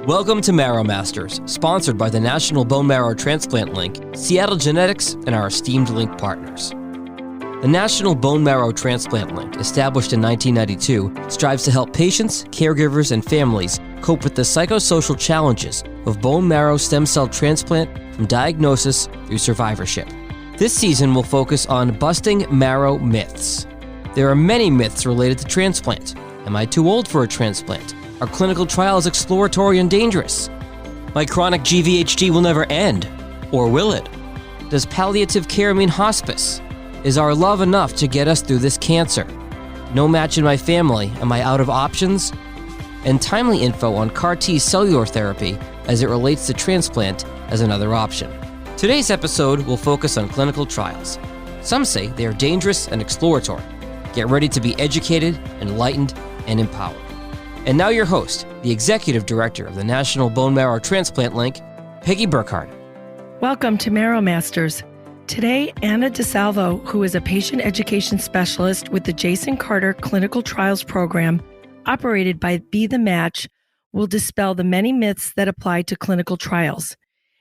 Welcome to Marrow Masters, sponsored by the National Bone Marrow Transplant Link, Seattle Genetics, and our esteemed link partners. The National Bone Marrow Transplant Link, established in 1992, strives to help patients, caregivers, and families cope with the psychosocial challenges of bone marrow stem cell transplant from diagnosis through survivorship. This season will focus on busting marrow myths. There are many myths related to transplant. Am I too old for a transplant? Are clinical trials exploratory and dangerous? My chronic GVHD will never end. Or will it? Does palliative care mean hospice? Is our love enough to get us through this cancer? No match in my family. Am I out of options? And timely info on CAR T cellular therapy as it relates to transplant as another option. Today's episode will focus on clinical trials. Some say they are dangerous and exploratory. Get ready to be educated, enlightened, and empowered. And now your host, the Executive Director of the National Bone Marrow Transplant Link, Peggy Burkhardt. Welcome to Marrow Masters. Today, Anna DeSalvo, who is a patient education specialist with the Jason Carter Clinical Trials Program, operated by Be the Match, will dispel the many myths that apply to clinical trials.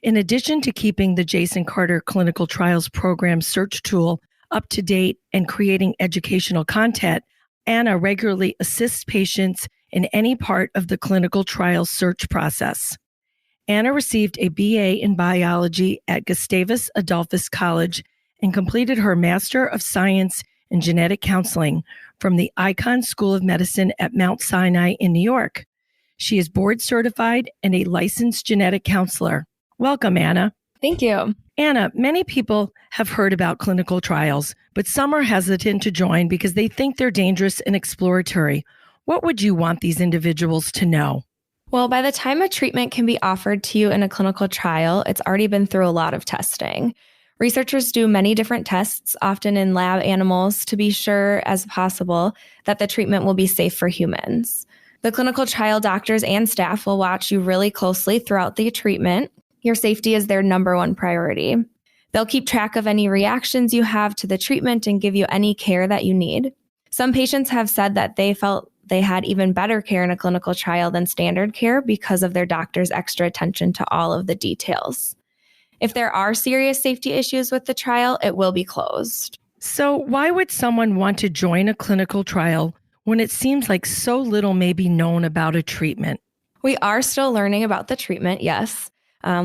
In addition to keeping the Jason Carter Clinical Trials Program search tool up to date and creating educational content, Anna regularly assists patients in any part of the clinical trial search process. Anna received a BA in biology at Gustavus Adolphus College and completed her Master of Science in Genetic Counseling from the Icahn School of Medicine at Mount Sinai in New York. She is board certified and a licensed genetic counselor. Welcome, Anna. Thank you. Anna, many people have heard about clinical trials, but some are hesitant to join because they think they're dangerous and exploratory. What would you want these individuals to know? Well, by the time a treatment can be offered to you in a clinical trial, it's already been through a lot of testing. Researchers do many different tests, often in lab animals, to be sure as possible that the treatment will be safe for humans. The clinical trial doctors and staff will watch you really closely throughout the treatment. Your safety is their number one priority. They'll keep track of any reactions you have to the treatment and give you any care that you need. Some patients have said that they felt they had even better care in a clinical trial than standard care because of their doctor's extra attention to all of the details. If there are serious safety issues with the trial, it will be closed. So why would someone want to join a clinical trial when it seems like so little may be known about a treatment? We are still learning about the treatment, yes.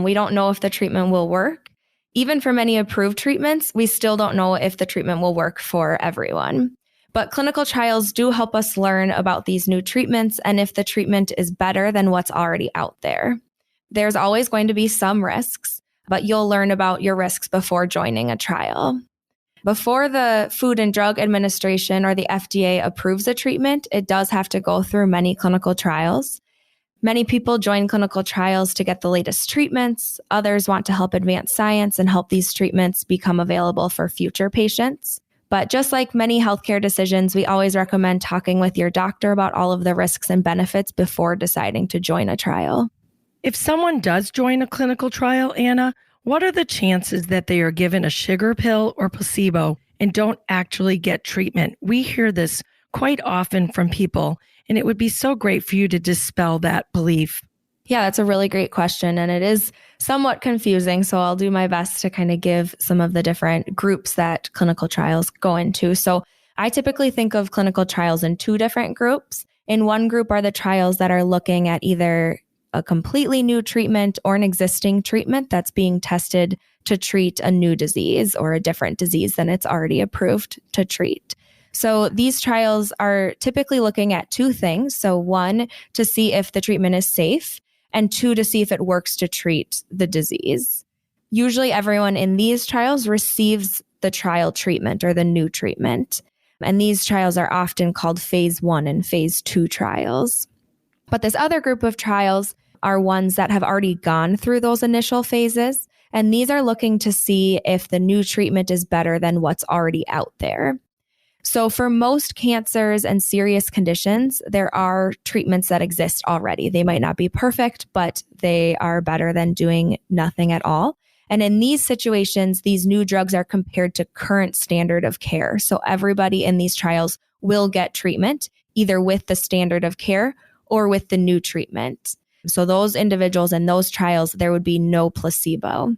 We don't know if the treatment will work. Even for many approved treatments, we still don't know if the treatment will work for everyone. But clinical trials do help us learn about these new treatments and if the treatment is better than what's already out there. There's always going to be some risks, but you'll learn about your risks before joining a trial. Before the Food and Drug Administration or the FDA approves a treatment, it does have to go through many clinical trials. Many people join clinical trials to get the latest treatments. Others want to help advance science and help these treatments become available for future patients. But just like many healthcare decisions, we always recommend talking with your doctor about all of the risks and benefits before deciding to join a trial. If someone does join a clinical trial, Anna, what are the chances that they are given a sugar pill or placebo and don't actually get treatment? We hear this quite often from people, and it would be so great for you to dispel that belief. Yeah, that's a really great question, and it is somewhat confusing, so I'll do my best to kind of give some of the different groups that clinical trials go into. So I typically think of clinical trials in two different groups. In one group are the trials that are looking at either a completely new treatment or an existing treatment that's being tested to treat a new disease or a different disease than it's already approved to treat. So these trials are typically looking at two things. So one, to see if the treatment is safe, and two, to see if it works to treat the disease. Usually everyone in these trials receives the trial treatment or the new treatment. And these trials are often called phase 1 and phase 2 trials. But this other group of trials are ones that have already gone through those initial phases. And these are looking to see if the new treatment is better than what's already out there. So for most cancers and serious conditions, there are treatments that exist already. They might not be perfect, but they are better than doing nothing at all. And in these situations, these new drugs are compared to current standard of care. So everybody in these trials will get treatment, either with the standard of care or with the new treatment. So those individuals in those trials, there would be no placebo.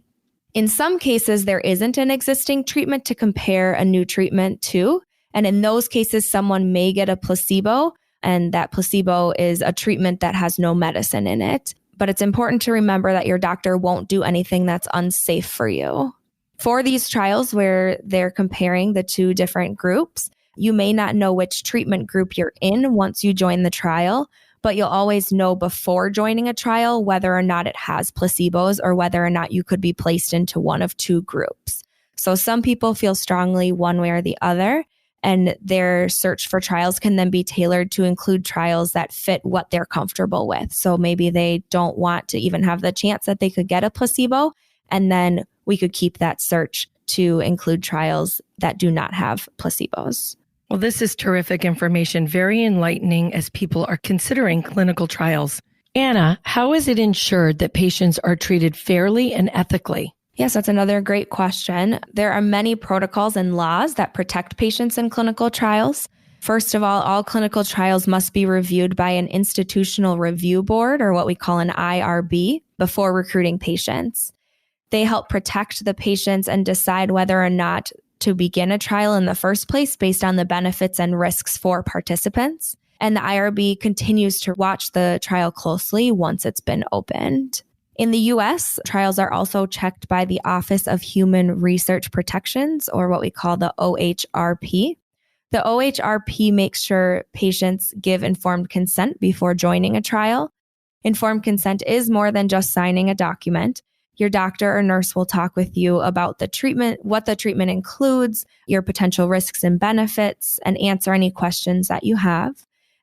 In some cases, there isn't an existing treatment to compare a new treatment to. And in those cases, someone may get a placebo, and that placebo is a treatment that has no medicine in it. But it's important to remember that your doctor won't do anything that's unsafe for you. For these trials where they're comparing the two different groups, you may not know which treatment group you're in once you join the trial, but you'll always know before joining a trial whether or not it has placebos or whether or not you could be placed into one of two groups. So some people feel strongly one way or the other, and their search for trials can then be tailored to include trials that fit what they're comfortable with. So maybe they don't want to even have the chance that they could get a placebo, and then we could keep that search to include trials that do not have placebos. Well, this is terrific information, very enlightening as people are considering clinical trials. Anna, how is it ensured that patients are treated fairly and ethically? Yes, that's another great question. There are many protocols and laws that protect patients in clinical trials. First of all clinical trials must be reviewed by an institutional review board, or what we call an IRB, before recruiting patients. They help protect the patients and decide whether or not to begin a trial in the first place based on the benefits and risks for participants. And the IRB continues to watch the trial closely once it's been opened. In the US, trials are also checked by the Office of Human Research Protections, or what we call the OHRP. The OHRP makes sure patients give informed consent before joining a trial. Informed consent is more than just signing a document. Your doctor or nurse will talk with you about the treatment, what the treatment includes, your potential risks and benefits, and answer any questions that you have.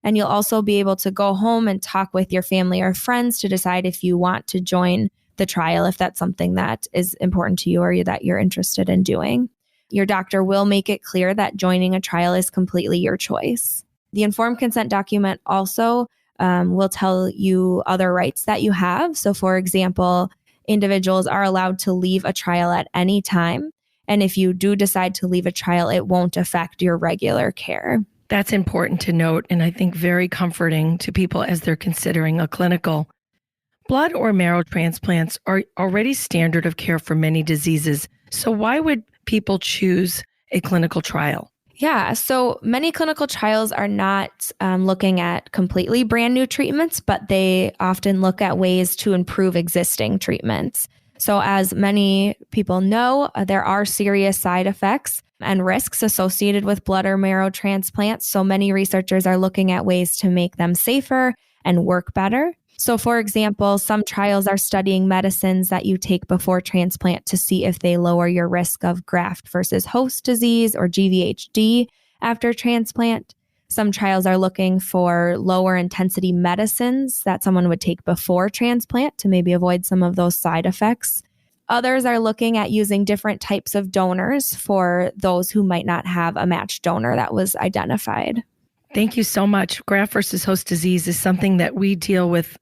And you'll also be able to go home and talk with your family or friends to decide if you want to join the trial, if that's something that is important to you or that you're interested in doing. Your doctor will make it clear that joining a trial is completely your choice. The informed consent document also will tell you other rights that you have. So for example, individuals are allowed to leave a trial at any time. And if you do decide to leave a trial, it won't affect your regular care. That's important to note, and I think very comforting to people as they're considering a clinical. Blood or marrow transplants are already standard of care for many diseases. So why would people choose a clinical trial? Yeah, so many clinical trials are not looking at completely brand new treatments, but they often look at ways to improve existing treatments. So as many people know, there are serious side effects and risks associated with blood or marrow transplants. So many researchers are looking at ways to make them safer and work better. So for example, some trials are studying medicines that you take before transplant to see if they lower your risk of graft versus host disease or GVHD after transplant. Some trials are looking for lower intensity medicines that someone would take before transplant to maybe avoid some of those side effects. Others are looking at using different types of donors for those who might not have a matched donor that was identified. Thank you so much. Graft versus host disease is something that we deal with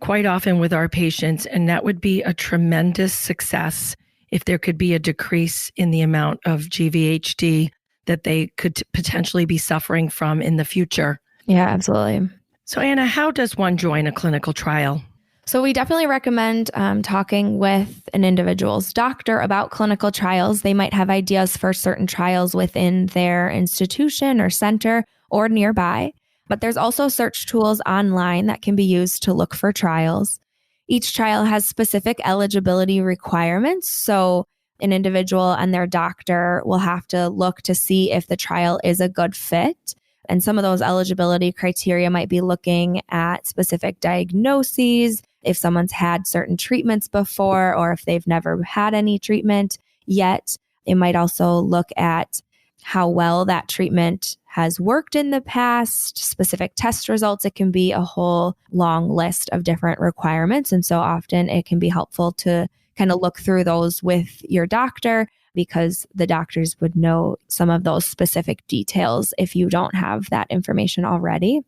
quite often with our patients, and that would be a tremendous success if there could be a decrease in the amount of GVHD that they could potentially be suffering from in the future. Yeah, absolutely. So Anna, how does one join a clinical trial? So we definitely recommend talking with an individual's doctor about clinical trials. They might have ideas for certain trials within their institution or center or nearby. But there's also search tools online that can be used to look for trials. Each trial has specific eligibility requirements. So an individual and their doctor will have to look to see if the trial is a good fit. And some of those eligibility criteria might be looking at specific diagnoses, if someone's had certain treatments before, or if they've never had any treatment yet. It might also look at how well that treatment has worked in the past, specific test results. It can be a whole long list of different requirements. And so often it can be helpful to kind of look through those with your doctor, because the doctors would know some of those specific details if you don't have that information already.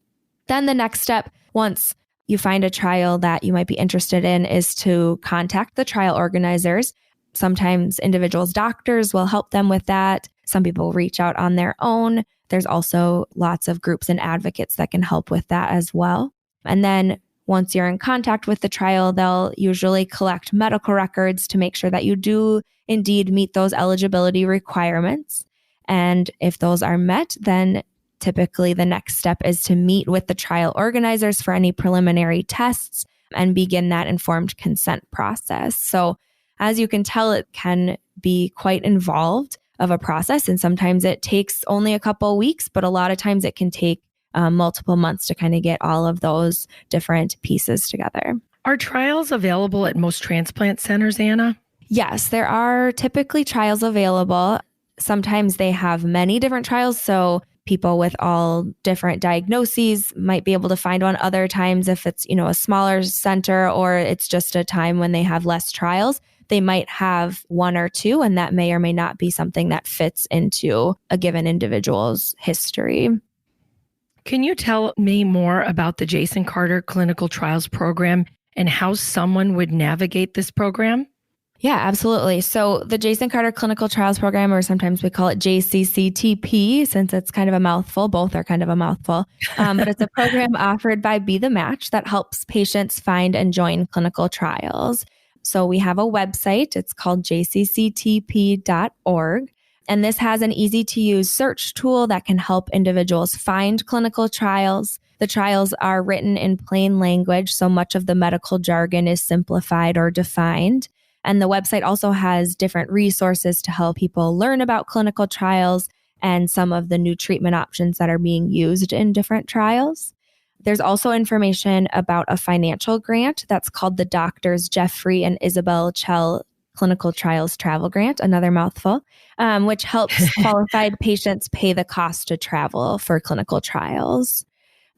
Then the next step, once you find a trial that you might be interested in, is to contact the trial organizers. Sometimes individuals' doctors will help them with that. Some people reach out on their own. There's also lots of groups and advocates that can help with that as well. And then once you're in contact with the trial, they'll usually collect medical records to make sure that you do indeed meet those eligibility requirements. And if those are met, then typically the next step is to meet with the trial organizers for any preliminary tests and begin that informed consent process. So as you can tell, it can be quite involved of a process. And sometimes it takes only a couple of weeks, but a lot of times it can take multiple months to kind of get all of those different pieces together. Are trials available at most transplant centers, Anna? Yes, there are typically trials available. Sometimes they have many different trials. So people with all different diagnoses might be able to find one. Other times, if it's, a smaller center or it's just a time when they have less trials, they might have one or two, and that may or may not be something that fits into a given individual's history. Can you tell me more about the Jason Carter Clinical Trials Program and how someone would navigate this program? Yeah, absolutely. So the Jason Carter Clinical Trials Program, or sometimes we call it JCCTP, since it's kind of a mouthful, both are kind of a mouthful, but it's a program offered by Be the Match that helps patients find and join clinical trials. So we have a website, it's called jcctp.org. And this has an easy to use search tool that can help individuals find clinical trials. The trials are written in plain language, so much of the medical jargon is simplified or defined. And the website also has different resources to help people learn about clinical trials and some of the new treatment options that are being used in different trials. There's also information about a financial grant that's called the Doctors Jeffrey and Isabel Chell Clinical Trials Travel Grant, another mouthful, which helps qualified patients pay the cost to travel for clinical trials.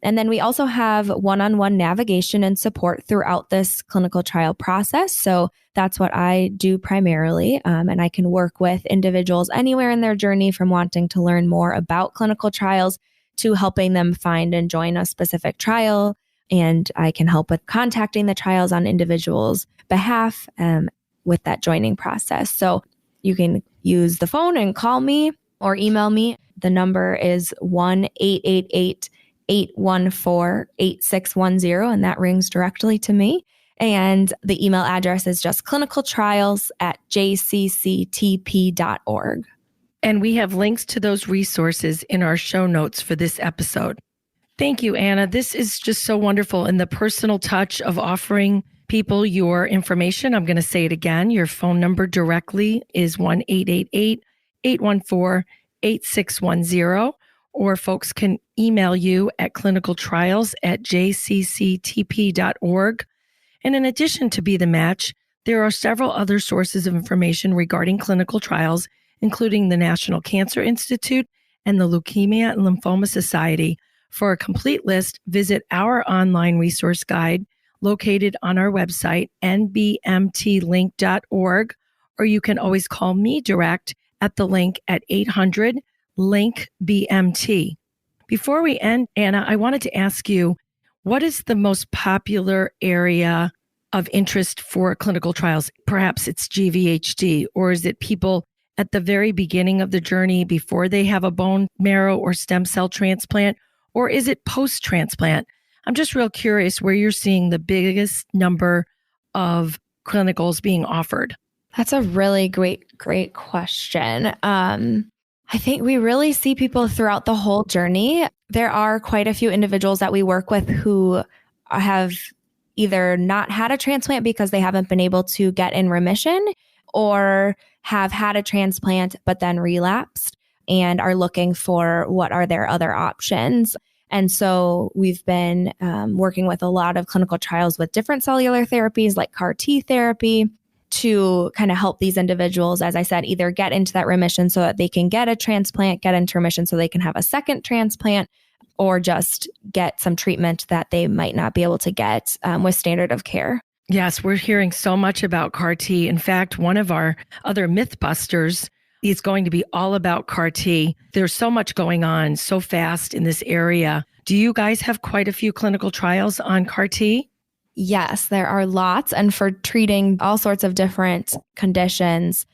And then we also have one-on-one navigation and support throughout this clinical trial process. So that's what I do primarily. And I can work with individuals anywhere in their journey, from wanting to learn more about clinical trials to helping them find and join a specific trial. And I can help with contacting the trials on individuals' behalf with that joining process. So you can use the phone and call me or email me. The number is 1-888-814-8610, and that rings directly to me. And the email address is just clinicaltrials@jcctp.org. And we have links to those resources in our show notes for this episode. Thank you, Anna. This is just so wonderful. And the personal touch of offering people your information. I'm going to say it again. Your phone number directly is 1-888-814-8610. Or folks can email you at clinicaltrials@jcctp.org. And in addition to Be the Match, there are several other sources of information regarding clinical trials, including the National Cancer Institute and the Leukemia and Lymphoma Society. For a complete list, visit our online resource guide located on our website, nbmtlink.org, or you can always call me direct at the link at 800-LINK-BMT. Before we end, Anna, I wanted to ask you, what is the most popular area of interest for clinical trials? Perhaps it's GVHD, or is it people at the very beginning of the journey before they have a bone marrow or stem cell transplant, or is it post-transplant? I'm just real curious where you're seeing the biggest number of clinicals being offered. That's a really great question. I think we really see people throughout the whole journey. There are quite a few individuals that we work with who have either not had a transplant because they haven't been able to get in remission, or have had a transplant but then relapsed and are looking for what are their other options. And so we've been working with a lot of clinical trials with different cellular therapies like CAR T therapy to kind of help these individuals, as I said, either get into that remission so that they can get a transplant, get into remission so they can have a second transplant, or just get some treatment that they might not be able to get with standard of care. Yes, we're hearing so much about CAR T. In fact, one of our other Mythbusters is going to be all about CAR T. There's so much going on so fast in this area. Do you guys have quite a few clinical trials on CAR T? Yes, there are lots. And for treating all sorts of different conditions,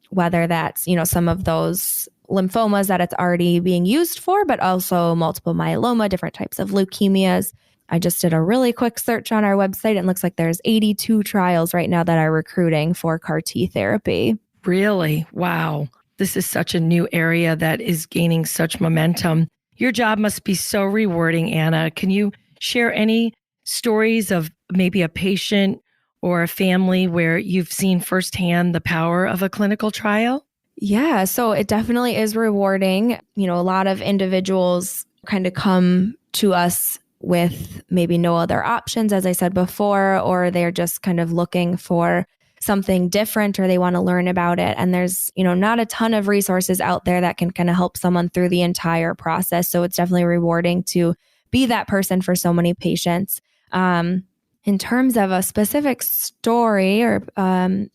whether that's, some of those lymphomas that it's already being used for, but also multiple myeloma, different types of leukemias. I just did a really quick search on our website. It looks like there's 82 trials right now that are recruiting for CAR T therapy. Really? Wow. This is such a new area that is gaining such momentum. Your job must be so rewarding, Anna. Can you share any stories of maybe a patient or a family where you've seen firsthand the power of a clinical trial? Yeah, so it definitely is rewarding. A lot of individuals kind of come to us with maybe no other options, as I said before, or they're just kind of looking for something different or they want to learn about it. And there's, not a ton of resources out there that can kind of help someone through the entire process. So it's definitely rewarding to be that person for so many patients. In terms of a specific story, or,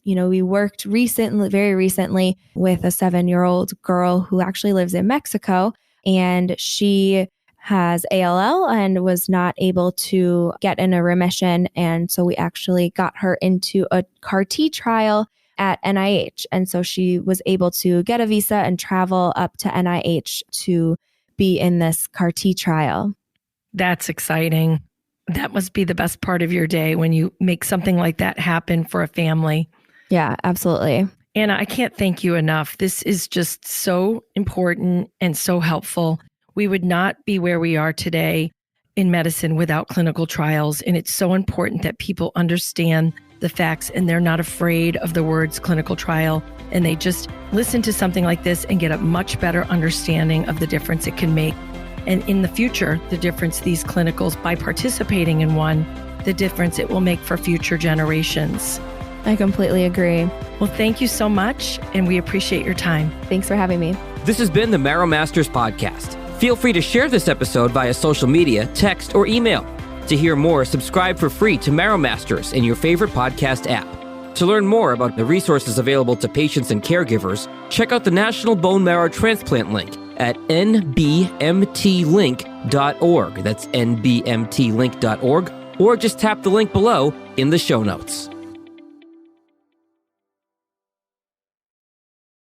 we worked very recently with a 7-year-old girl who actually lives in Mexico, and she has ALL and was not able to get in a remission. And so we actually got her into a CAR T trial at NIH. And so she was able to get a visa and travel up to NIH to be in this CAR T trial. That's exciting. That must be the best part of your day when you make something like that happen for a family. Yeah, absolutely. Anna, I can't thank you enough. This is just so important and so helpful. We would not be where we are today in medicine without clinical trials. And it's so important that people understand the facts and they're not afraid of the words clinical trial. And they just listen to something like this and get a much better understanding of the difference it can make. And in the future, the difference these clinicals, by participating in one, the difference it will make for future generations. I completely agree. Well, thank you so much, and we appreciate your time. Thanks for having me. This has been the Marrow Masters podcast. Feel free to share this episode via social media, text, or email. To hear more, subscribe for free to Marrow Masters in your favorite podcast app. To learn more about the resources available to patients and caregivers, check out the National Bone Marrow Transplant link at nbmtlink.org. That's nbmtlink.org, or just tap the link below in the show notes.